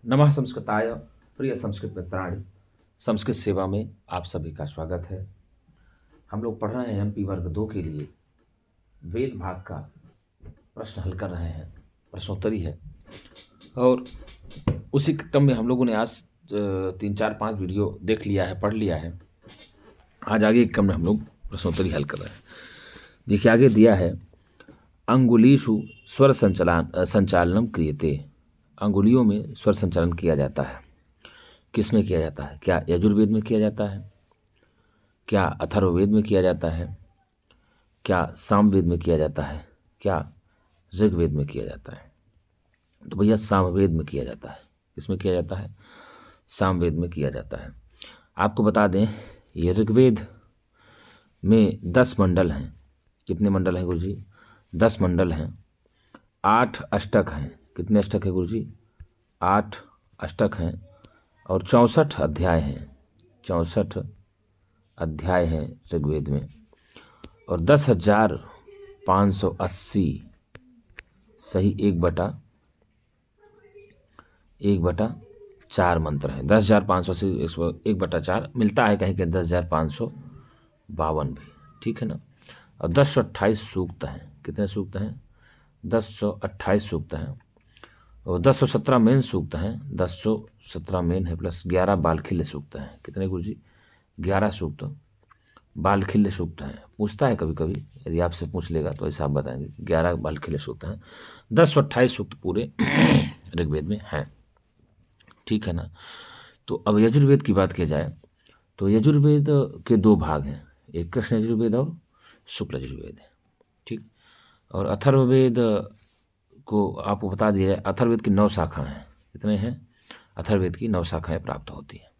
नमः संस्कृताय प्रिय संस्कृत मित्राणि। संस्कृत सेवा में आप सभी का स्वागत है। हम लोग पढ़ रहे हैं एमपी वर्ग 2 के लिए वेद भाग का प्रश्न हल कर रहे हैं, प्रश्नोत्तरी है। और उसी क्रम में हम लोगों ने आज 3-4-5 वीडियो देख लिया है, पढ़ लिया है। आज आगे के क्रम में हम लोग प्रश्नोत्तरी हल कर रहे हैं। देखिए आगे दिया है, अंगुलीषु स्वर संचालनम क्रियते। अंगुलियों में स्वर संचालन किया जाता है। किस में किया जाता है? क्या यजुर्वेद में किया जाता है? क्या अथर्ववेद में किया जाता है? क्या सामवेद में किया जाता है? क्या ऋग्वेद में किया जाता है? तो भैया सामवेद में किया जाता है। किसमें किया जाता है? सामवेद में किया जाता है। आपको बता दें, ये ऋग्वेद में 10 मंडल हैं। कितने मंडल हैं गुरुजी? 10 मंडल हैं। 8 अष्टक हैं। कितने अष्टक है गुरुजी? 8 अष्टक हैं और 64 अध्याय हैं। 64 अध्याय हैं ऋग्वेद में और 10,580 सही 1/4 मंत्र हैं। 10,580 1/4 मिलता है कहीं के 10,552 भी, ठीक है ना। और 1028 सूक्त हैं। कितने सूक्त हैं? 1028 सूक्त हैं और 1017 मेन सूक्त हैं। 1017 मेन है प्लस 11 बालखिल्य सूक्त हैं। कितने गुरुजी? 11 सूक्त बालखिल्य सूक्त हैं। पूछता है कभी कभी, यदि आपसे पूछ लेगा तो ऐसा आप बताएंगे कि 11 बालखिल्य सूक्त हैं। 1028 सूक्त पूरे ऋग्वेद में हैं, ठीक है ना। तो अब यजुर्वेद की बात की जाए तो यजुर्वेद के 2 भाग हैं, एक कृष्ण यजुर्वेद और शुक्ल यजुर्वेद है, ठीक। और अथर्ववेद को आपको बता दिया जाए, अथर्ववेद की 9 शाखाएं हैं। कितने हैं? अथर्ववेद की 9 शाखाएं प्राप्त होती हैं।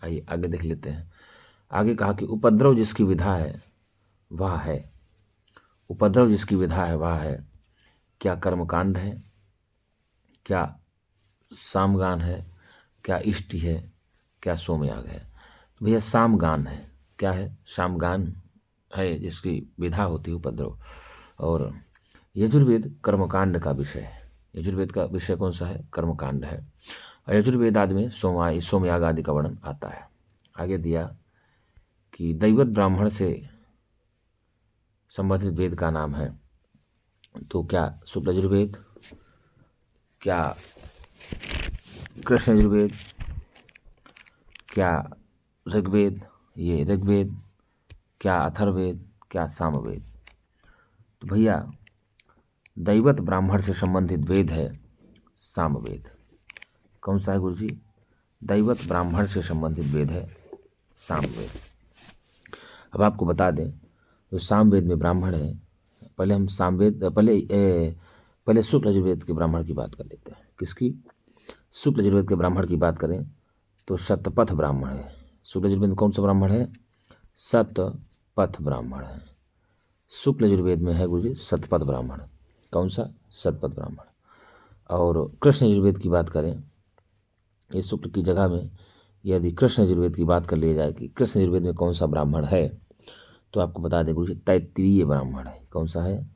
आइए आगे देख लेते हैं। आगे कहा कि उपद्रव जिसकी विधा है वह है। उपद्रव जिसकी विधा है वह है। क्या कर्मकांड है? क्या सामगान है? क्या इष्टि है? क्या सोमयाग है? तो भैया सामगान है। क्या है? सामगान है जिसकी विधा होती है उपद्रव। और यजुर्वेद कर्मकांड का विषय है। यजुर्वेद का विषय कौन सा है? कर्मकांड है। और यजुर्वेद आदि में सोमयाग आदि का वर्णन आता है। आगे दिया कि दैवत ब्राह्मण से संबंधित वेद का नाम है। तो क्या शुक्ल यजुर्वेद? क्या कृष्ण यजुर्वेद? क्या ऋग्वेद? ये ऋग्वेद। क्या अथर्ववेद? क्या सामवेद? तो भैया दैवत ब्राह्मण से संबंधित वेद है सामवेद। कौन सा है गुरुजी? दैवत ब्राह्मण से संबंधित वेद है सामवेद। अब आपको बता दें, जो सामवेद में ब्राह्मण है, पहले हम पहले शुक्ल यजुर्वेद के ब्राह्मण की बात कर लेते हैं। किसकी? शुक्ल यजुर्वेद के ब्राह्मण की बात करें तो शतपथ ब्राह्मण है। शुक्ल यजुर्वेद में कौन सा ब्राह्मण है? शतपथ ब्राह्मण है। शुक्ल यजुर्वेद में है गुरुजी शतपथ ब्राह्मण। कौन सा? शतपथ ब्राह्मण। और कृष्ण यजुर्वेद की बात करें, ये शुक्ल की जगह में यदि कृष्ण यजुर्वेद की बात कर ली जाए कि कृष्ण यजुर्वेद में कौन सा ब्राह्मण है, तो आपको बता दें गुरुजी तैत्तिरीय ब्राह्मण है। कौन सा है?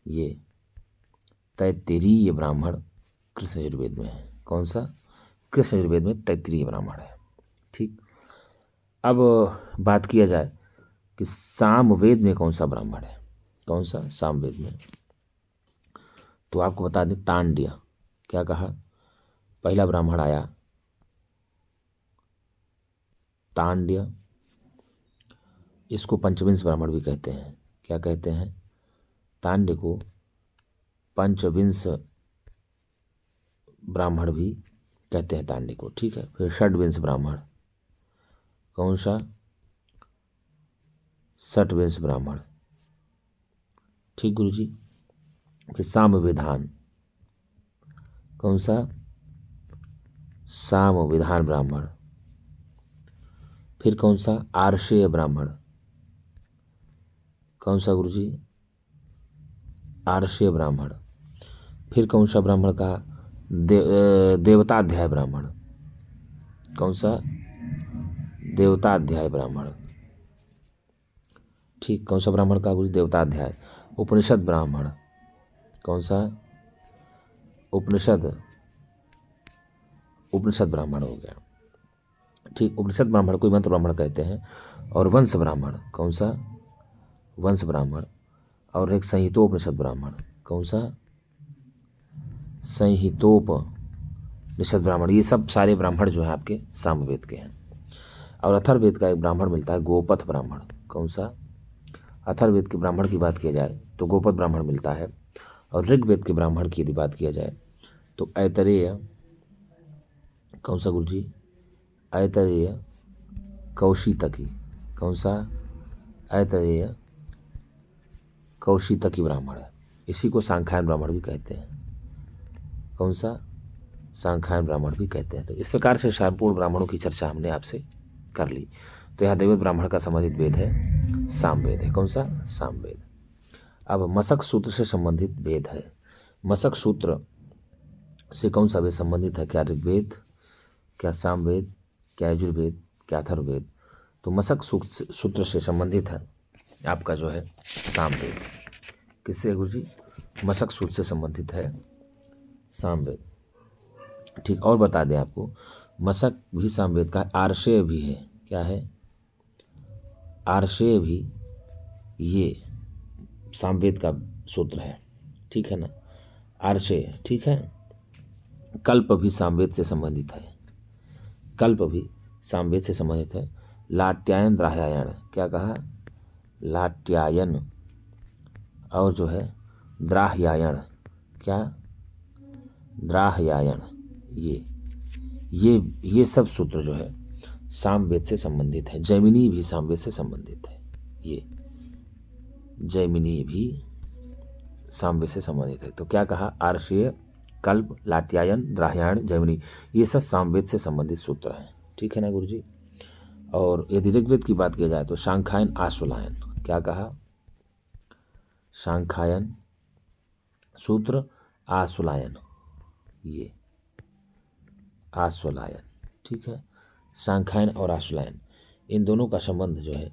ये तैत्तिरीय ब्राह्मण कृष्ण यजुर्वेद में है। कौन सा? कृष्ण यजुर्वेद में तैत्तिरीय ब्राह्मण है, ठीक। अब बात किया जाए कि सामवेद में कौन सा ब्राह्मण है। कौन सा? सामवेद में। तो आपको बता दें तांड्य। क्या कहा? पहला ब्राह्मण आया तांड्य। इसको पंचविंश ब्राह्मण भी कहते हैं। क्या कहते हैं? तांड्य को पंचविंश ब्राह्मण भी कहते हैं तांड्य को, ठीक है। फिर षड्विंश ब्राह्मण। कौन सा? षड्विंश ब्राह्मण, ठीक गुरुजी। फिर सामविधान। कौन सा? सामविधान ब्राह्मण। फिर कौन सा? आर्षेय ब्राह्मण। कौन सा गुरुजी? आर्षेय ब्राह्मण। फिर कौन सा ब्राह्मण का? देवताध्याय ब्राह्मण। कौन सा? देवताध्याय ब्राह्मण, ठीक। कौन सा ब्राह्मण का गुरुजी? देवताध्याय। उपनिषद ब्राह्मण। कौन सा? उपनिषद उपनिषद ब्राह्मण हो गया। ठीक, उपनिषद ब्राह्मण को मंत्र ब्राह्मण कहते हैं। और वंश ब्राह्मण, कौन सा? वंश ब्राह्मण। और एक संहितोपनिषद ब्राह्मण, कौन सा? संहितोपनिषद ब्राह्मण। ये सब सारे ब्राह्मण जो है आपके सामवेद के हैं। और अथर्ववेद का एक ब्राह्मण मिलता है गोपथ ब्राह्मण, कौन सा? अथर्ववेद के ब्राह्मण की बात किया जाए तो गोपथ ब्राह्मण मिलता है। और ऋग्वेद के ब्राह्मण की यदि बात किया जाए तो ऐतरेय, कौन सा गुरुजी? ऐतरेय कौशितकी, कौन सा? ऐतरेय कौशितकी ब्राह्मण है। इसी को सांख्यायन ब्राह्मण भी कहते हैं, कौन सा? सांख्यायन ब्राह्मण भी कहते हैं। तो इस प्रकार से संपूर्ण ब्राह्मणों की चर्चा हमने आपसे कर ली। तो यह दैवत ब्राह्मण का संबंधित वेद है सामवेद है, कौन सा? सामवेद। अब मशक सूत्र से संबंधित वेद है। मशक सूत्र से कौन सा वेद संबंधित है? क्या ऋग्वेद, क्या सामवेद, क्या यजुर्वेद, क्या अथर्ववेद? तो मशक सूत्र से संबंधित है आपका जो है सामवेद। किससे गुरुजी? मशक सूत्र से संबंधित है सामवेद। ठीक, और बता दें आपको, मशक भी सामवेद का, आर्षेय भी है। क्या है? आर्षेय भी ये सामवेद का सूत्र है, ठीक है ना? आर्षेय, ठीक है। कल्प भी सामवेद से संबंधित है, कल्प भी सामवेद से संबंधित है। लाट्यायन द्राह्यायन, क्या कहा? लाट्यायन और जो है द्राह्यायन, क्या? द्राह्यायन। ये सब सूत्र जो है सामवेद से संबंधित है। जैमिनी भी सामवेद से संबंधित है। ये जैमिनी भी सामवेद से संबंधित है। तो क्या कहा? आर्षेय, कल्प, लाट्यायन, द्राह्यायन, जैमिनी, ये सब सामवेद से संबंधित सूत्र हैं, ठीक है ना गुरुजी? और यदि ऋग्वेद की बात की जाए तो सांख्यायन, आश्वलायन, क्या कहा? सांख्यायन सूत्र, आश्वलायन, ये आश्वलायन, ठीक है। सांख्यायन और आश्वलायन, इन दोनों का संबंध जो है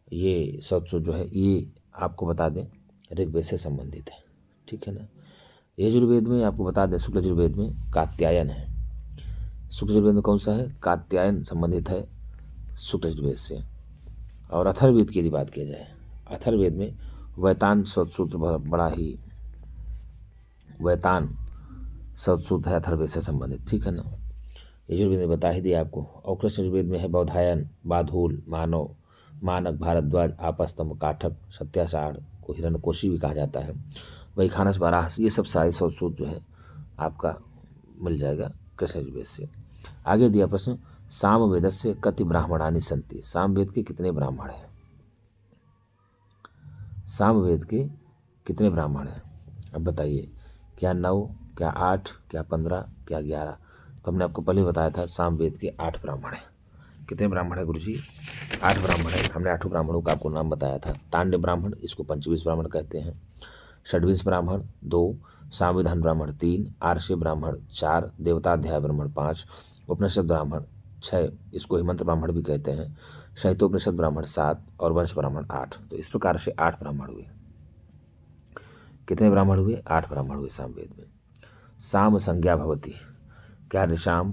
ये सब जो है ये आपको बता दें ऋग्वेद से संबंधित है, ठीक है ना। यजुर्वेद में आपको बता दें, शुक्ल यजुर्वेद में कात्यायन है। शुक्ल यजुर्वेद में कौन सा है? कात्यायन संबंधित है शुक्ल यजुर्वेद से। और अथर्ववेद की यदि बात की जाए, अथर्ववेद में वैतान सूत्र बड़ा ही वैतान सूत्र है अथर्ववेद से संबंधित, ठीक है ना। यजुर्वेद ने बता ही दिया आपको। और कृष्ण यजुर्वेद में है बौधायन, बाधूल, मानव, मानक, भारद्वाज, आपस्तंभ, काठक, सत्यासाढ़ को हिरण्यकोशी भी कहा जाता है, वही खानस, बाराहस, ये सब सारे सूत्र जो है आपका मिल जाएगा कृष्ण यजुर्वेद से। आगे दिया प्रश्न, सामवेदस्य कति ब्राह्मणानि सन्ति। सामवेद के कितने ब्राह्मण हैं? सामवेद के कितने ब्राह्मण हैं? अब बताइए, क्या 9, क्या 8, क्या 15, क्या 11? तो हमने आपको पहले बताया था सामवेद के 8 ब्राह्मण हैं। कितने ब्राह्मण है गुरुजी? 8 ब्राह्मण है। हमने 8 ब्राह्मणों का आपको नाम बताया था। तांड्य ब्राह्मण, इसको पंचविंश ब्राह्मण कहते हैं। षड्विंश ब्राह्मण 2, सामविधान ब्राह्मण 3, आर्षेय ब्राह्मण 4, देवताध्याय ब्राह्मण 5, उपनिषद ब्राह्मण 6, इसको हिमंत ब्राह्मण भी कहते हैं, संहितोपनिषद ब्राह्मण 7 और वंश ब्राह्मण 8। तो इस प्रकार से 8 ब्राह्मण हुए। कितने ब्राह्मण हुए? 8 ब्राह्मण हुए सामवेद में। साम संज्ञा भवति, क्या ऋषाम,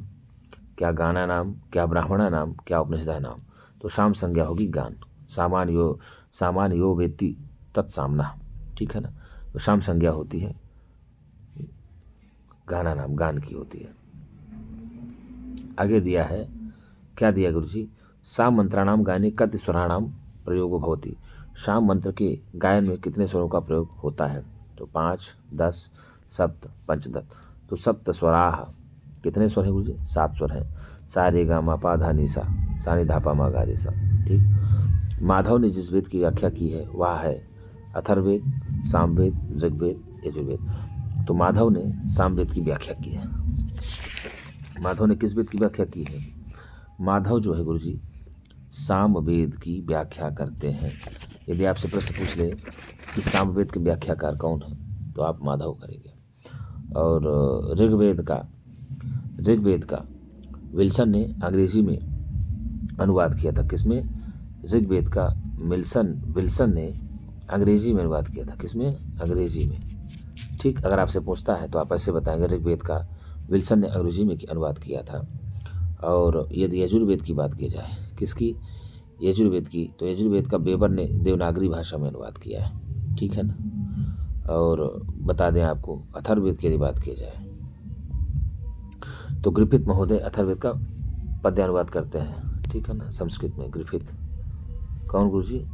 क्या गाना नाम, क्या ब्राह्मणा नाम, क्या उपनिषदा नाम? तो साम संज्ञा होगी गान। सामान्य यो वेत्ति तत्सामना, ठीक है ना। तो साम संज्ञा होती है गाना नाम, गान की होती है। आगे दिया है, क्या दिया गुरुजी? साम मंत्राणाम गायने कति स्वराणाम प्रयोग भवति। साम मंत्र के गायन में कितने स्वरों का प्रयोग होता है? तो 5, 10, सप्त, पंचदत्त। तो सप्त स्वराह, कितने स्वर हैं गुरुजी? 7 स्वर हैं। सा रे गा मा पा धा नी सा, सा नी धा पा मा गा रे सा, ठीक। माधव ने जिस वेद की व्याख्या की है वह है अथर्ववेद, सामवेद, ऋग्वेद, यजुर्वेद। तो माधव ने सामवेद की व्याख्या की है। माधव ने किस वेद की व्याख्या की है? माधव जो है गुरुजी सामवेद की व्याख्या करते हैं। यदि आपसे प्रश्न पूछ ले कि सामवेद के व्याख्याकार कौन है, तो आप माधव करेंगे। और ऋग्वेद का विल्सन ने अंग्रेजी में अनुवाद किया था। किसमें? ऋग्वेद का विल्सन ने अंग्रेजी में अनुवाद किया था। किसमें? अंग्रेजी में, ठीक। अगर आपसे पूछता है तो आप ऐसे बताएंगे, ऋग्वेद का विल्सन ने अंग्रेजी में अनुवाद किया था। और यदि यजुर्वेद की बात की जाए, किसकी, यजुर्वेद की, तो यजुर्वेद का बेबर ने देवनागरी भाषा में अनुवाद किया है, ठीक है ना। और बता दें आपको, अथर्ववेद की यदि बात की जाए तो ग्रिफिथ महोदय अथर्ववेद का पद्यानुवाद करते हैं, ठीक है ना, संस्कृत में ग्रिफिथ। कौन गुरुजी?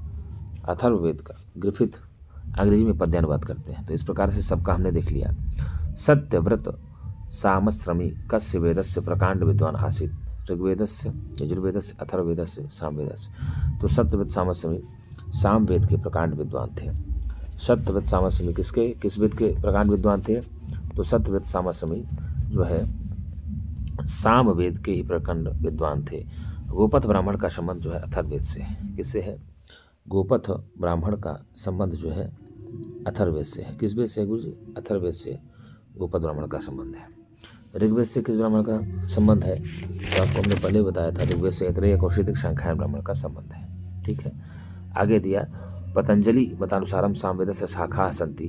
अथर्ववेद का ग्रिफिथ अंग्रेजी में पद्यानुवाद करते हैं। तो इस प्रकार से सबका हमने देख लिया। सत्यव्रत सामश्रमी कस्य वेदस्य प्रकांड विद्वान आसीत्। ऋग्वेदस्य, यजुर्वेदस्य, अथर्ववेदस्य, सामवेदस्य। तो सत्यव्रत सामश्रमी सामवेद के प्रकांड विद्वान थे। सत्यव्रत सामश्रमी किस वेद के प्रकांड विद्वान थे? तो सत्यव्रत सामश्रमी जो है सामवेद के ही प्रकांड विद्वान थे। गोपथ ब्राह्मण का संबंध जो है अथर्ववेद से है। किससे है? गोपथ ब्राह्मण का संबंध जो है अथर्ववेद से है। किस वेद से है गुरुजी? अथर्ववेद से गोपथ ब्राह्मण का संबंध है। ऋग्वेद से किस ब्राह्मण का संबंध है? तो आपको हमने पहले बताया था, ऋग्वेद से ऐतरेय कौशिक शाखाएं ब्राह्मण का संबंध है, ठीक है। आगे दिया पतंजलि मतानुसारम सामवेद से शाखा संति।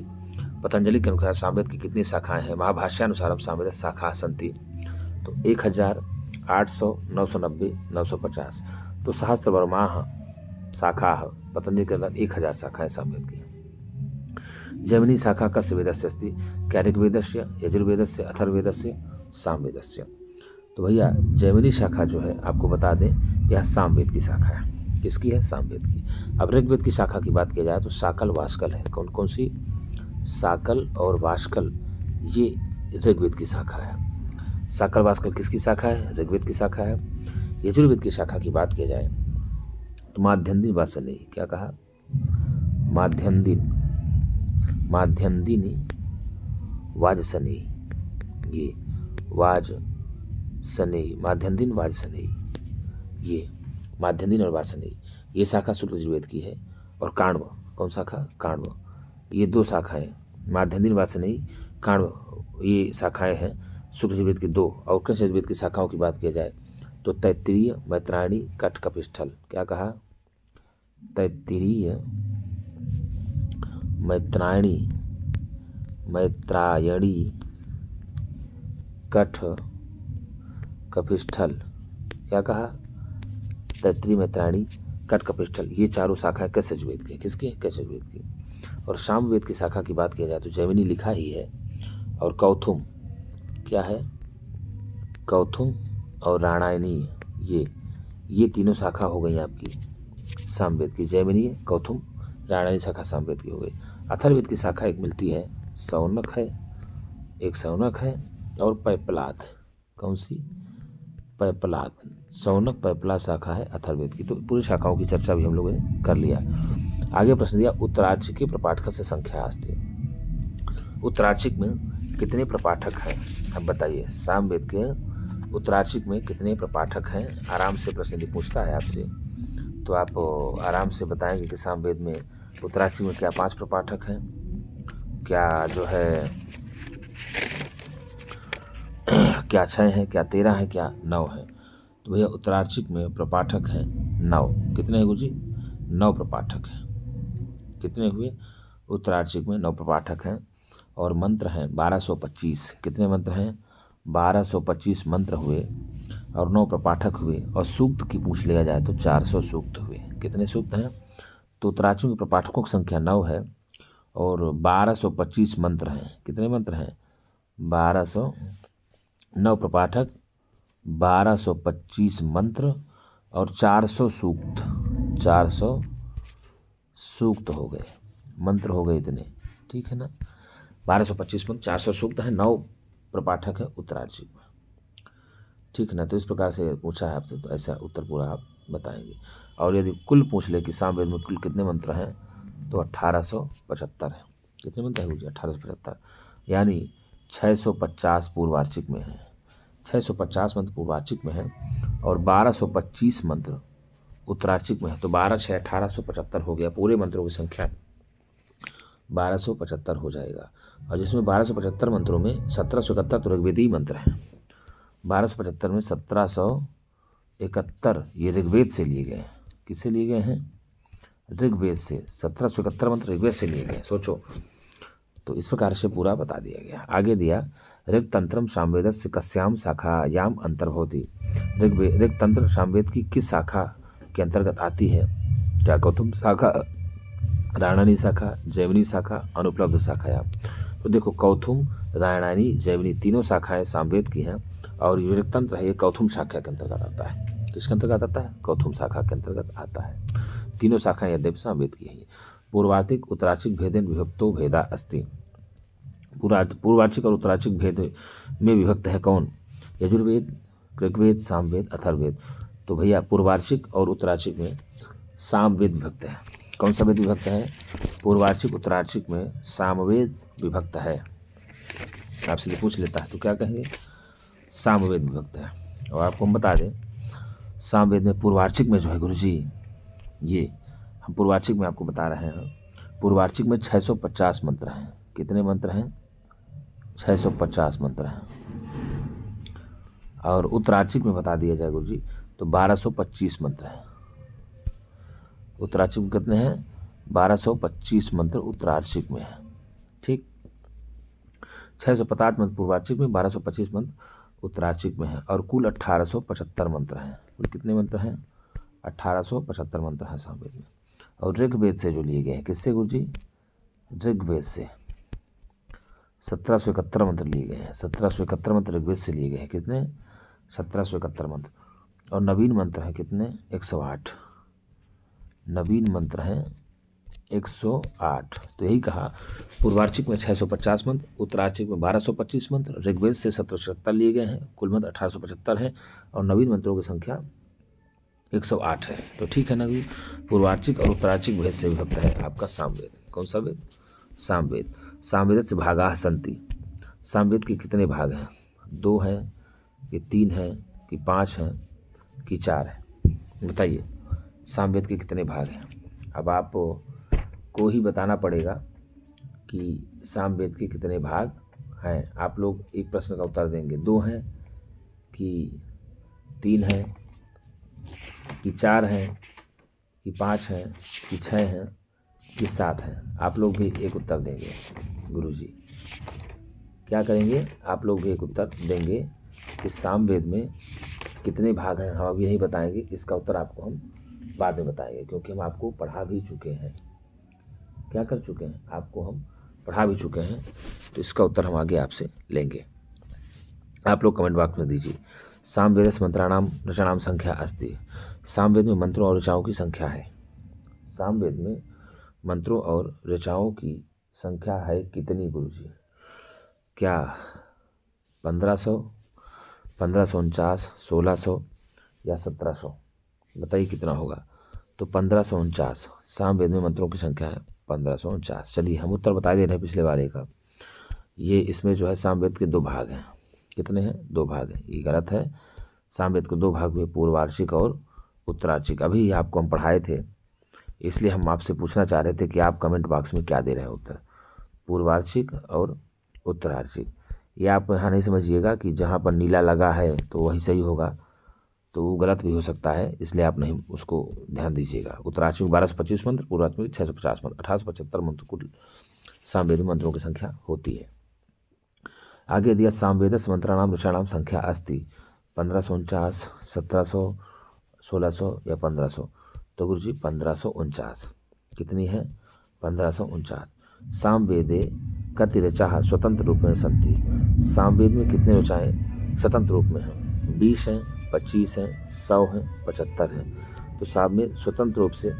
पतंजलि के अनुसार सामवेद की कितनी शाखाएं हैं? महाभाष्यानुसारम सामवेद शाखा संति। तो 1000, 800, 990, 950। तो सहस्त्रवर्मा शाखा पतंजलि के अंदर 1000 शाखाएं सामवेद की। जैमिनी शाखा कस्य वेदस्य अस्ति? क्या ऋग्वेदस्य, यजुर्वेदस्य, अथर्ववेदस्य, सामवेदस्य। तो भैया जैमिनी शाखा जो है आपको बता दें, यह सामवेद की शाखा है। किसकी है? सामवेद की। अब ऋग्वेद की शाखा की बात की जाए तो साकल वास्कल है। कौन कौन सी? साकल और वास्कल, ये ऋग्वेद की शाखा है। साकल वास्कल किसकी शाखा है? ऋग्वेद की शाखा है। यजुर्वेद की शाखा की बात की जाए तो माध्यन्दिनी वासनेयी। क्या कहा? माध्यन्दिनी वाजसनेयी, ये वाजसनेयी, माध्यन्दिन वाजसनेयी, ये माध्यन्दिन और वाजसनेयी, ये शाखा शुक्ल यजुर्वेद की है। और काण्व, कौन शाखा? काण्व। ये दो शाखाएं, माध्यन्दिन वाजसनेयी, काण्व, ये शाखाएं हैं शुक्ल यजुर्वेद की दो। और कृष्ण यजुर्वेद की शाखाओं की बात की जाए तो तैत्तिरीय, मैत्रायणी, कठ, कपिस्थल। क्या कहा? तैत्तिरीय, मैत्रायणी, कठ, कपिस्थल। क्या कहा? तैत्तिरीय, मैत्रायणी, कठ, कपिस्थल, ये चारों शाखाएं कैस्य यजुर्वेद की। किसकी? कैस्य यजुर्वेद की। और सामवेद की शाखा की बात की जाए तो जैमिनी लिखा ही है। और कौथुम, क्या है? कौथुम और राणायणी, ये तीनों शाखा हो गई आपकी सामवेद की। जैमिनी, कौथुम, राणायणी शाखा सामवेद की हो गई। अथर्ववेद की शाखा एक मिलती है, सौनक है, एक सौनक है और पैपलाद। कौन सी? पैपलाद। सौनक पैपलाद शाखा है अथर्ववेद की। तो पूरी शाखाओं की चर्चा भी हम लोगों ने कर लिया। आगे प्रश्न दिया उत्तरार्चिके प्रपाठक से संख्या अस्ति। उत्तरार्चिक में कितने प्रपाठक हैं? अब बताइए, सामवेद के उत्तरार्चिक में कितने प्रपाठक हैं? आराम से प्रश्न यदि पूछता है आपसे तो आप आराम से बताएंगे कि सामवेद में उत्तरार्चिक में क्या 5 प्रपाठक हैं, क्या जो है क्या 6 हैं, क्या 13 हैं, क्या 9 हैं। तो भैया उत्तरार्चिक में प्रपाठक हैं 9। कितने हैं गुरुजी? 9 प्रपाठक हैं। कितने हुए? उत्तरार्चिक में 9 प्रपाठक हैं। और मंत्र हैं 1225। कितने मंत्र हैं? 1225 मंत्र हुए और 9 प्रपाठक हुए। और सूक्त की पूछ लिया जाए तो 400 सूक्त हुए। कितने सूक्त हैं? तो उत्तरार्चिक में प्रपाठकों की संख्या 9 है और 1225 मंत्र हैं। कितने मंत्र हैं? 9 प्रपाठक, 1225 मंत्र और 400 सूक्त। 400 सूक्त हो गए, मंत्र हो गए इतने, ठीक है ना। 1225 मंत्र, 400 सूक्त हैं, 9 प्रपाठक है उत्तरार्चिक में, ठीक है ना। तो इस प्रकार से पूछा है आपसे तो ऐसा उत्तर पूरा आप बताएंगे। और यदि कुल पूछ ले कि सामवेद में कुल कितने मंत्र हैं तो 1875 है। कितने मंत्र हैं मुझे? 1875, यानी 650 पूर्वार्चिक में है। 650 मंत्र पूर्वार्चिक में है और 1225 मंत्र उत्तरार्चिक में है। तो 12 6 1875 हो गया। पूरे मंत्रों की संख्या 1275 हो जाएगा। और जिसमें 1275 मंत्रों में 1771 तो ऋग्वेदी मंत्र हैं। 1275 में 1771 ये ऋग्वेद से लिए गए हैं। किससे लिए गए हैं? ऋग्वेद से। 1771 मंत्र ऋग्वेद से लिए गए। सोचो तो इस प्रकार से पूरा बता दिया गया। आगे दिया ऋग तंत्रम सामवेदस्य कस्याम शाखायाम अंतर्भवति। ऋग तंत्र सामवेद की किस शाखा के अंतर्गत आती है? क्या कौथुम शाखा, राणानी शाखा, जैमिनी शाखा, अनुपलब्ध शाखायाम। तो देखो कौथुम, राणानी, जैमिनी तीनों शाखाएं सामवेद की हैं और ये ऋग तंत्र है ये कौथुम शाखा के अंतर्गत आता है। किसके अंतर्गत आता है? कौथुम शाखा के अंतर्गत आता है। तीनों शाखाएं यद्यपि सामवेद की हैं। पूर्वार्चिक उत्तरार्चिक भेदेन विभक्तो भेदा अस्ति। पूर्वार्चिक और उत्तरार्चिक भेद में विभक्त है कौन? यजुर्वेद, ऋग्वेद, सामवेद, अथर्ववेद। तो भैया पूर्वार्चिक और उत्तरार्चिक में सामवेद विभक्त है। कौन सा वेद विभक्त है? पूर्वार्चिक उत्तरार्चिक में सामवेद विभक्त है। आपसे पूछ लेता है तो क्या कहेंगे? सामवेद विभक्त है। और आपको हम बता दें सामवेद में पूर्वार्चिक में जो है गुरुजी, ये हम पूर्वार्चिक में आपको बता रहे हैं, पूर्वार्चिक में 650 मंत्र हैं। कितने मंत्र हैं? 650 मंत्र हैं। और उत्तरार्चिक में बता दिया जाए गुरुजी तो 1225 मंत्र हैं। उत्तरार्चिक में कितने हैं? 1225 मंत्र उत्तरार्चिक में है। ठीक, 650 मंत्र पूर्वार्चिक में, 1225 मंत्र उत्तरार्चिक में है और कुल 1875 मंत्र हैं। कुल कितने मंत्र हैं? 1875 मंत्र हैं सामवेद में। और ऋग्वेद से जो लिए गए हैं, किससे गुरुजी? ऋग्वेद से 1771 मंत्र लिए गए हैं। 1771 मंत्र ऋग्वेद से लिए गए हैं। कितने? 1771 मंत्र। और नवीन मंत्र हैं कितने? 108 नवीन मंत्र हैं 108। तो यही कहा पूर्वार्चिक में 650 मंत्र, उत्तरार्चिक में 1225 मंत्र, ऋग्वेद से 1770 लिए गए हैं, कुल मंत्र 1875 हैं और नवीन मंत्रों की संख्या 108 है। तो ठीक है ना कि पूर्वार्चिक और उत्तरार्चिक भेद से विभक्त है आपका सामवेद। कौन सा वेद? सामवेद। सामवेद से भागा संति। सामवेद के कितने भाग हैं? 2 हैं कि 3 हैं कि 5 हैं कि 4 हैं? बताइए सामवेद के कितने भाग हैं? अब आपको ही बताना पड़ेगा कि सामवेद के कितने भाग हैं। आप लोग एक प्रश्न का उत्तर देंगे 2 हैं कि 3 हैं कि 4 हैं कि 5 हैं कि 6 हैं कि 7 हैं। आप लोग भी एक उत्तर देंगे। गुरुजी क्या करेंगे? आप लोग भी एक उत्तर देंगे कि सामवेद में कितने भाग हैं। हम अभी नहीं बताएंगे, इसका उत्तर आपको हम बाद में बताएंगे क्योंकि हम आपको पढ़ा भी चुके हैं। क्या कर चुके हैं? आपको हम पढ़ा भी चुके हैं। तो इसका उत्तर हम आगे आपसे लेंगे। आप लोग कमेंट बॉक्स में दीजिए। सामवेदस्य मंत्राणाम ऋचाणाम संख्या अस्ति। सामवेद में मंत्रों और ऋचाओं की संख्या है। सामवेद में मंत्रों और ऋचाओं की संख्या है कितनी गुरुजी? क्या 1500, 1549, 1600 या 1700? बताइए कितना होगा? तो 1549 सामवेद में मंत्रों की संख्या है 1549। चलिए हम उत्तर बता दे रहे हैं पिछले वाले का। ये इसमें जो है सामवेद के 2 भाग हैं। कितने हैं? 2 भाग हैं। ये गलत है। सामवेद को 2 भाग में पूर्वार्चिक और उत्तरार्चिक। अभी आपको हम पढ़ाए थे, इसलिए हम आपसे पूछना चाह रहे थे कि आप कमेंट बॉक्स में क्या दे रहे हैं उत्तर, पूर्वार्चिक और उत्तरार्चिक। ये आप यहाँ नहीं समझिएगा कि जहाँ पर नीला लगा है तो वही सही होगा, तो वो गलत भी हो सकता है, इसलिए आप नहीं उसको ध्यान दीजिएगा। उत्तरार्चिक में 1225 मंत्र, पूर्वार्चिक में 650 मंत्र, 1875 मंत्र कुल सामवेद मंत्रों की संख्या होती है। आगे दिया सामवेदस्य मंत्राणाम ऋचाणाम संख्या अस्ति। 1549, 1700, 1600 या 1500? तो गुरुजी 1549। कितनी है? 1549। सामवेदे कति ऋचाः स्वतंत्र रूपेण सन्ति। सामवेद में कितने ऋचाएँ स्वतंत्र रूप में हैं? 20 हैं, 25 हैं, 100 हैं, 75 हैं। तो सामवेद स्वतंत्र रूप से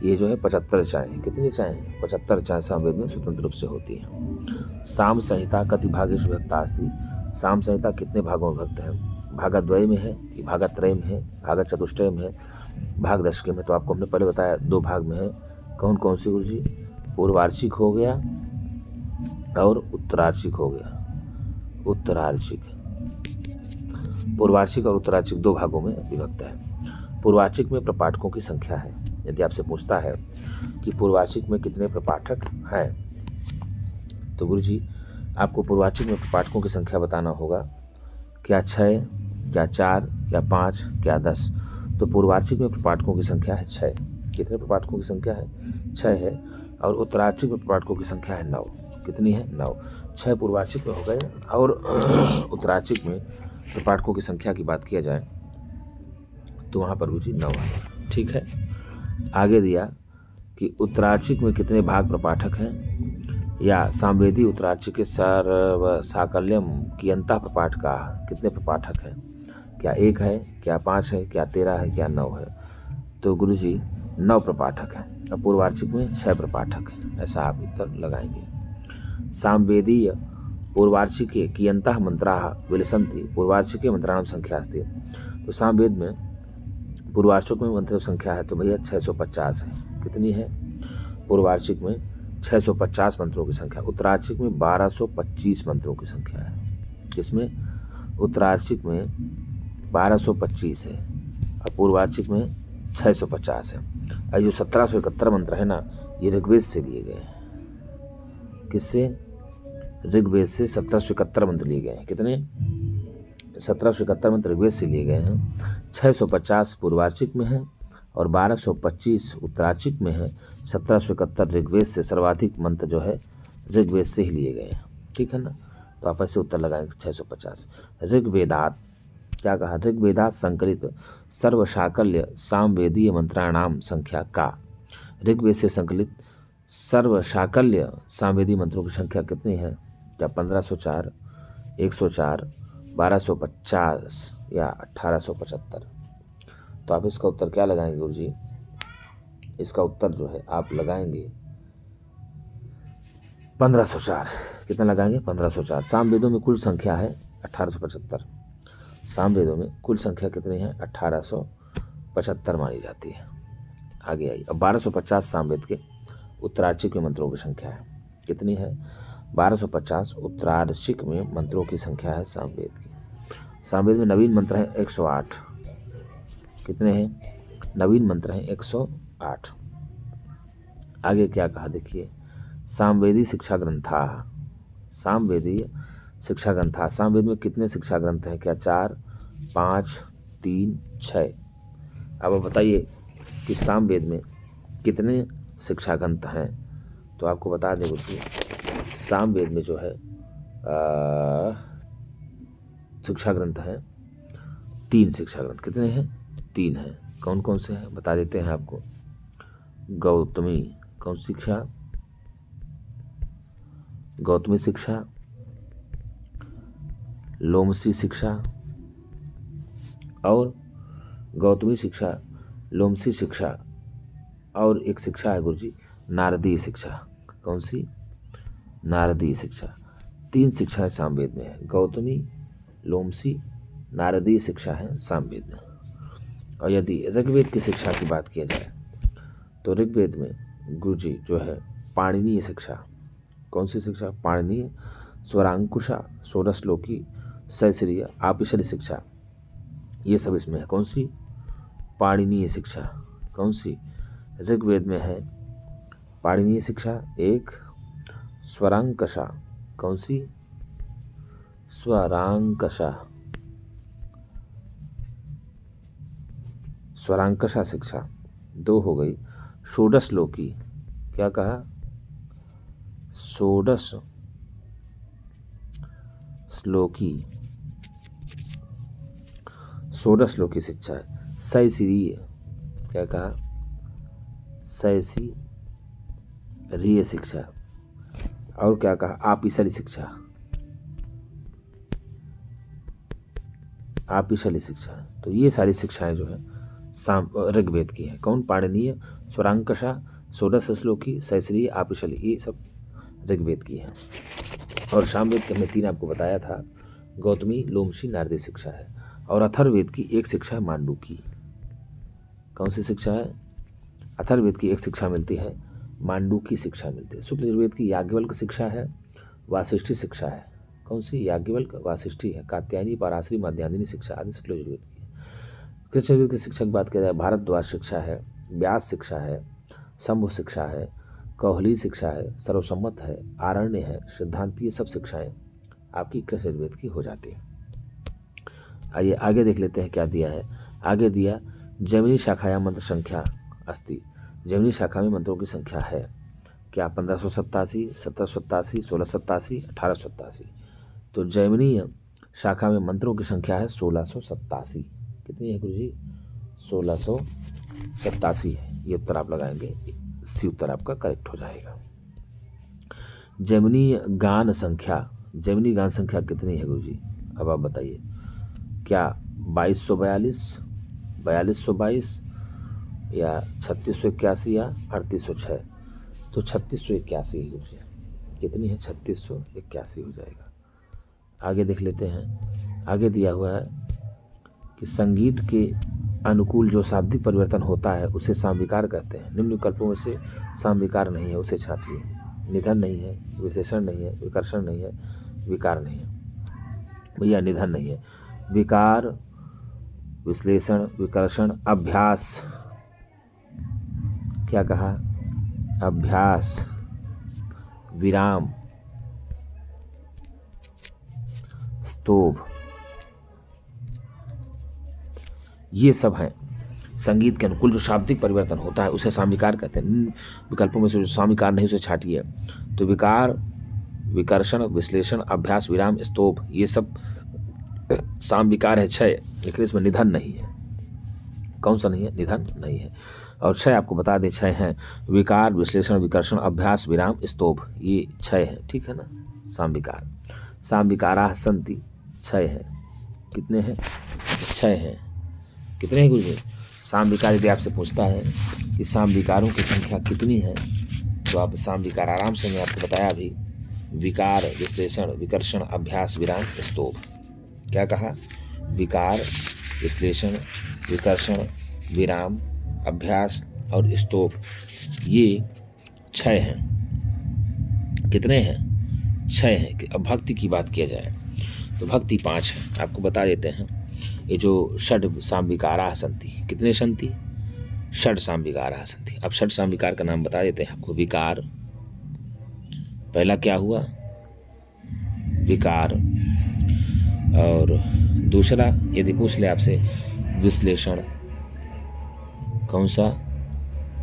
ये जो है 75 ऋचाएँ हैं। कितनी ऋचाएँ हैं? 75 ऋचाएँ सामवेद में स्वतंत्र रूप से होती हैं। साम संहिता कति भागेषु विभक्ता अस्ति। साम संहिता कितने भागों में विभक्त है? भागद्वय में है कि भागत्रय में है, भागचतुष्टय में है, भागदशक में? तो आपको हमने पहले बताया 2 भाग में है। कौन कौन सी गुरुजी? पूर्वार्चिक हो गया और उत्तरार्चिक हो गया। उत्तरार्चिक, पूर्वार्चिक और उत्तरार्चिक 2 भागों में विभक्त है। पूर्वार्चिक में प्रपाठकों की संख्या है। यदि आपसे पूछता है कि पूर्वार्चिक में कितने प्रपाठक हैं, तो गुरुजी आपको पूर्वार्चिक में प्रपाठकों की संख्या बताना होगा। क्या 6, क्या 4, क्या 5, क्या 10? तो पूर्वार्चिक में प्रपाठकों की संख्या है 6। कितने प्रपाठकों की संख्या है? 6 है। और उत्तरार्चिक में प्रपाठकों की संख्या है 9। कितनी है 9। 6 पूर्वार्चिक में हो गए और उत्तरार्चिक में प्रपाठकों की संख्या की बात किया जाए तो वहाँ पर रुचि 9 है। ठीक है, आगे दिया कि उत्तरार्चिक में कितने भाग प्रपाठक हैं, या सामवेदी उत्तरार्चिक के सर्व साकल्यम की अंतः प्रपाठ का कितने प्रपाठक हैं, क्या 1 है, क्या 5 है, क्या 13 है, क्या 9 है। तो गुरुजी 9 प्रपाठक हैं और पूर्वार्चिक में 6 प्रपाठक हैं, ऐसा आप उत्तर लगाएंगे। सामवेदीय पूर्वार्चिके की अंतः मंत्राः विलसन्ति पूर्वार्चिके मंत्राणां संख्या अस्ति। तो सामवेद में पूर्वार्चिक में मंत्रों संख्या है तो भैया 650 है। कितनी है, पूर्वार्चिक में 650 मंत्रों की संख्या, उत्तरार्चिक में 1225 मंत्रों की संख्या है। जिसमें उत्तरार्चिक में 1225 है और पूर्वार्चिक में 650 है। और जो 1771 मंत्र है ना, ये ऋग्वेद से लिए गए हैं। किससे, ऋग्वेद से 1771 मंत्र लिए गए हैं। कितने, 1771 मंत्र ऋग्वेद से लिए गए हैं। 650 पूर्वार्चिक में है और 1225 उत्तरार्चिक में है। 1771 ऋग्वेद से, सर्वाधिक मंत्र जो है ऋग्वेद से ही लिए गए हैं। ठीक है ना, तो आप ऐसे उत्तर लगाएंगे 650। ऋग्वेदात, क्या कहा, ऋग्वेदात संकलित सर्वशाकल्य सामवेदीय मंत्राणाम संख्या का। ऋग्वेद से संकलित सर्वशाकल्य सामवेदी मंत्रों की संख्या कितनी है, क्या 1504, 104, 1250 या 1875। तो आप इसका उत्तर क्या लगाएंगे गुरुजी, इसका उत्तर जो है आप लगाएंगे 1504। कितना लगाएंगे, 1504। सामवेदों में कुल संख्या है 1875। सामवेदों में कुल संख्या कितनी है, 1875 मानी जाती है। आगे आई, अब 1250 सामवेद के उत्तरार्चिक में मंत्रों की संख्या है। कितनी है, 1250 उत्तरार्चिक में मंत्रों की संख्या है सामवेद की। सामवेद में नवीन मंत्र हैं 108। कितने हैं, नवीन मंत्र हैं 108। आगे क्या कहा देखिए, सामवेदी शिक्षा ग्रंथा, सामवेदीय शिक्षा ग्रंथा। सामवेद में कितने शिक्षा ग्रंथ हैं, क्या 4, 5, 3, 6। अब आप बताइए कि सामवेद में कितने शिक्षा ग्रंथ हैं। तो आपको बता दें कि सामवेद में जो है शिक्षा ग्रंथ हैं 3 शिक्षा ग्रंथ। कितने हैं, 3 हैं। कौन कौन से हैं बता देते हैं आपको। गौतमी, कौन शिक्षा, गौतमी शिक्षा, लोमसी शिक्षा और गौतमी शिक्षा, लोमसी शिक्षा और एक शिक्षा है गुरुजी नारदीय शिक्षा। कौन सी, नारदीय शिक्षा। 3 शिक्षाएं सामवेद में है, गौतमी, लोमसी, नारदीय शिक्षा है सामवेद में। और यदि ऋग्वेद की शिक्षा की बात किया जाए तो ऋग्वेद में गुरुजी जो है पाणिनीय शिक्षा। कौन सी शिक्षा, पाणिनीय, स्वरांकुशा, षोडशलोकी, सैसरीय, आपिशली शिक्षा, ये सब इसमें है। कौन सी, पाणिनीय शिक्षा। कौन सी, ऋग्वेद में है पाणिनीय शिक्षा। एक स्वरांकशा, कौन सी, स्वरांकशा, स्वरांकशा शिक्षा 2 हो गई। षोडशलोकी, क्या कहा, षोडश श्लोकी, षोडशलोकी शिक्षा है। सैसिरीय, क्या कहा, सैसिरीय शिक्षा। और क्या कहा, आपिशली शिक्षा, आपिशली शिक्षा। तो ये सारी शिक्षाएं जो है ऋग्वेद की है। कौन, पाणिनीय, स्वरांकशा, षोडश श्लोकी, सैसरीय, आपिशली, ये सब ऋग्वेद की है। और सामवेद के हमने 3 आपको बताया था, गौतमी, लोमसी, नारदी शिक्षा है। और अथर्ववेद की एक शिक्षा है मांडूकी। कौन सी शिक्षा है, अथर्ववेद की एक शिक्षा मिलती है, मांडूकी शिक्षा मिलती है। शुक्ल यजुर्वेद की याज्ञवल्क्य शिक्षा है, वासिष्ठी शिक्षा है। कौन सी, याज्ञवल्क्य, वासिष्ठी है। कात्यायनी, पराशरी, मध्यान्हिनी शिक्षा आदि शुक्ल यजुर्वेद की है। कृष्ण यजुर्वेद की शिक्षा की बात किया जाए, भारद्वाज शिक्षा है, व्यास शिक्षा है, शंभु शिक्षा है, कौहली शिक्षा है, सर्वसम्मत है, आरण्य है, सिद्धांत, ये सब शिक्षाएं आपकी कृष्ण यजुर्वेद की हो जाती है। आइए आगे देख लेते हैं क्या दिया है। आगे दिया, जैमिनी शाखायां मंत्र संख्या अस्ति। जैमिनी शाखा में मंत्रों की संख्या है। क्या 1587, 1787, 1687, 1887। तो जैमिनीय शाखा में मंत्रों की संख्या है 1687। कितनी है गुरुजी? 1687 है। ये उत्तर आप लगाएंगे, सी उत्तर आपका करेक्ट हो जाएगा। जैमिनीय गान संख्या कितनी है गुरुजी? अब आप बताइए, क्या 2242, 4222 या 3681 या 3806? तो 3681 ही गुरुजी। कितनी है? 3681 हो जाएगा। आगे देख लेते हैं। आगे दिया हुआ है कि संगीत के अनुकूल जो शाब्दिक परिवर्तन होता है उसे सामविकार कहते हैं। निम्न विकल्पों में से सामविकार नहीं है, उसे छांटिए। निधन नहीं है, विशेषण नहीं है, विकर्षण नहीं है, विकार नहीं है। भैया निधन नहीं है। विकार, विश्लेषण, विकर्षण, अभ्यास, क्या कहा? अभ्यास, विराम, स्तोभ, ये सब हैं संगीत के अनुकूल जो शाब्दिक परिवर्तन होता है उसे सामविकार कहते हैं। विकल्पों में से जो सामविकार नहीं उसे छाटिए। तो विकार, विकर्षण, विश्लेषण, अभ्यास, विराम, स्तोभ, ये सब सामविकार है 6, लेकिन इसमें निधन नहीं है। कौन सा नहीं है? निधन नहीं है। और 6 आपको बता दें 6 हैं। विकार, विश्लेषण, विकर्षण, अभ्यास, विराम, स्तोभ, ये 6 हैं। ठीक है ना? सामविकार। सामविकाराः सन्ति 6 हैं। कितने हैं? 6 हैं। कितने हैं गुरुजी? सामविकार यदि आपसे पूछता है कि सामविकारों की संख्या कितनी है, तो आप सामविकार आराम से, मैं आपको बताया अभी, विकार, विश्लेषण, विकर्षण, अभ्यास, विराम, स्तोभ। क्या कहा? विकार, विश्लेषण, विकर्षण, विराम, अभ्यास और स्तोभ, ये 6 हैं। कितने हैं? 6 हैं। अब भक्ति की बात किया जाए तो भक्ति 5 है। आपको बता देते हैं। ये जो षड सामविकाराः सन्ति, कितने सन्ति? षड सामविकाराः सन्ति। अब षड सामविकार का नाम बता देते हैं आपको। विकार, पहला क्या हुआ? विकार। और दूसरा यदि पूछ ले आपसे, विश्लेषण। कौन सा?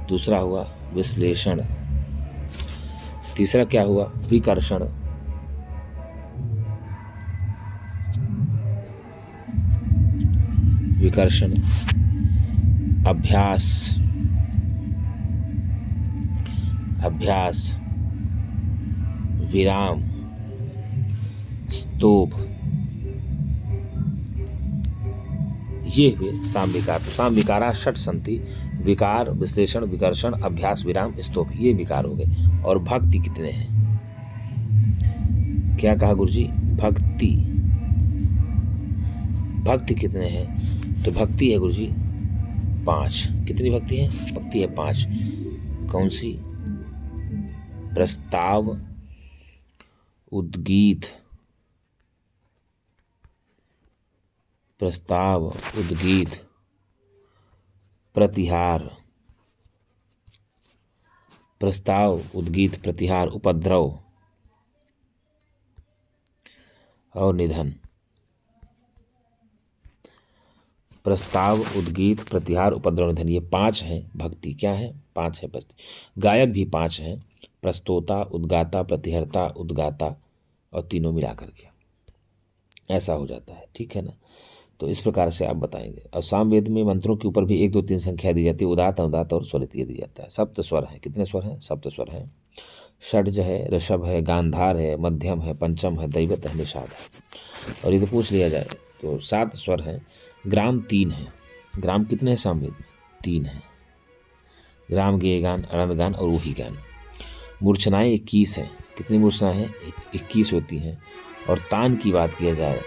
दूसरा हुआ विश्लेषण। तीसरा क्या हुआ? विकर्षण। विकर्षण, अभ्यास, विराम, स्तोभ, ये हुए सामविकार। तो सामविकारा षट सन्ति। विकार, विश्लेषण, विकर्षण, अभ्यास, विराम, स्तोभ, ये विकार हो गए। और भक्ति कितने हैं? क्या कहा गुरुजी? भक्ति कितने हैं? तो भक्ति है गुरुजी 5। कितनी भक्ति है? भक्ति है 5। कौन सी? प्रस्ताव, उद्गीत, प्रतिहार, उपद्रव और निधन। प्रस्ताव, उद्गीत, प्रतिहार, उपद्रव, निधन, ये 5 हैं भक्ति। क्या है? 5 है भक्ति। गायक भी 5 हैं। प्रस्तोता, उद्गाता, प्रतिहर्ता, उद्गाता और तीनों मिला करके ऐसा हो जाता है। ठीक है ना? तो इस प्रकार से आप बताएंगे। और सामवेद में मंत्रों के ऊपर भी 1 2 3 संख्या दी जाती है। उदात्त, अनुदात्त और स्वरित दी जाता है। सप्त स्वर हैं। कितने स्वर हैं? सप्त स्वर हैं। षड्ज है, ऋषभ है, गांधार है, मध्यम है, पंचम है, दैवत है, निषाद है। और यदि पूछ लिया जाए तो 7 स्वर हैं। ग्राम 3 है। ग्राम कितने हैं सामवेद में? 3 हैं। ग्राम, गेय गान, अनर्ग गान और ऊही गान। मूर्छनाएँ 21 हैं। कितनी मूर्छनाएँ हैं? 21 होती हैं। और तान की बात किया जाए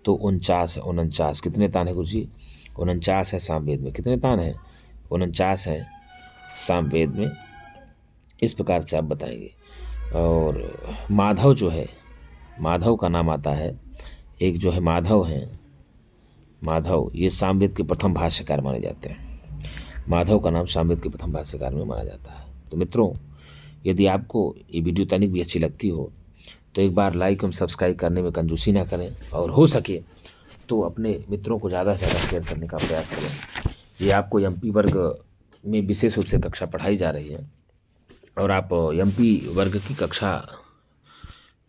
तो 49 है। 49 कितने तान है गुरुजी? 49 है सामवेद में। कितने तान है? 49 है सामवेद में। इस प्रकार से आप बताएंगे। और माधव जो है, माधव का नाम आता है। एक जो है माधव हैं, माधव ये सामवेद के प्रथम भाष्यकार माने जाते हैं। माधव का नाम सामवेद के प्रथम भाष्यकार में माना जाता है। तो मित्रों, यदि आपको ये वीडियो तनिक भी अच्छी लगती हो तो एक बार लाइक एवं सब्सक्राइब करने में कंजूसी ना करें, और हो सके तो अपने मित्रों को ज़्यादा से ज़्यादा शेयर करने का प्रयास करें। ये आपको एमपी वर्ग में विशेष रूप से कक्षा पढ़ाई जा रही है। और आप एमपी वर्ग की कक्षा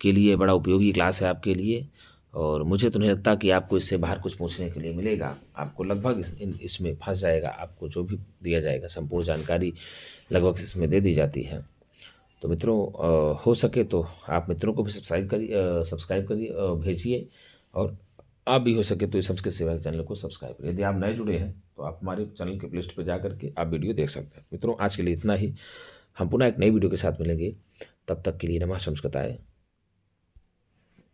के लिए बड़ा उपयोगी क्लास है आपके लिए। और मुझे तो नहीं लगता कि आपको इससे बाहर कुछ पूछने के लिए मिलेगा। आपको लगभग इसमें फंस जाएगा, आपको जो भी दिया जाएगा संपूर्ण जानकारी लगभग इसमें दे दी जाती है। तो मित्रों हो सके तो आप मित्रों को भी सब्सक्राइब करिए, भेजिए। और आप भी हो सके तो इस संस्कृत सेवा के चैनल को सब्सक्राइब करिए। यदि आप नए जुड़े हैं तो आप हमारे चैनल के प्लेलिस्ट पर जा करके आप वीडियो देख सकते हैं। मित्रों आज के लिए इतना ही। हम पुनः एक नई वीडियो के साथ मिलेंगे। तब तक के लिए नमः संस्कृताय।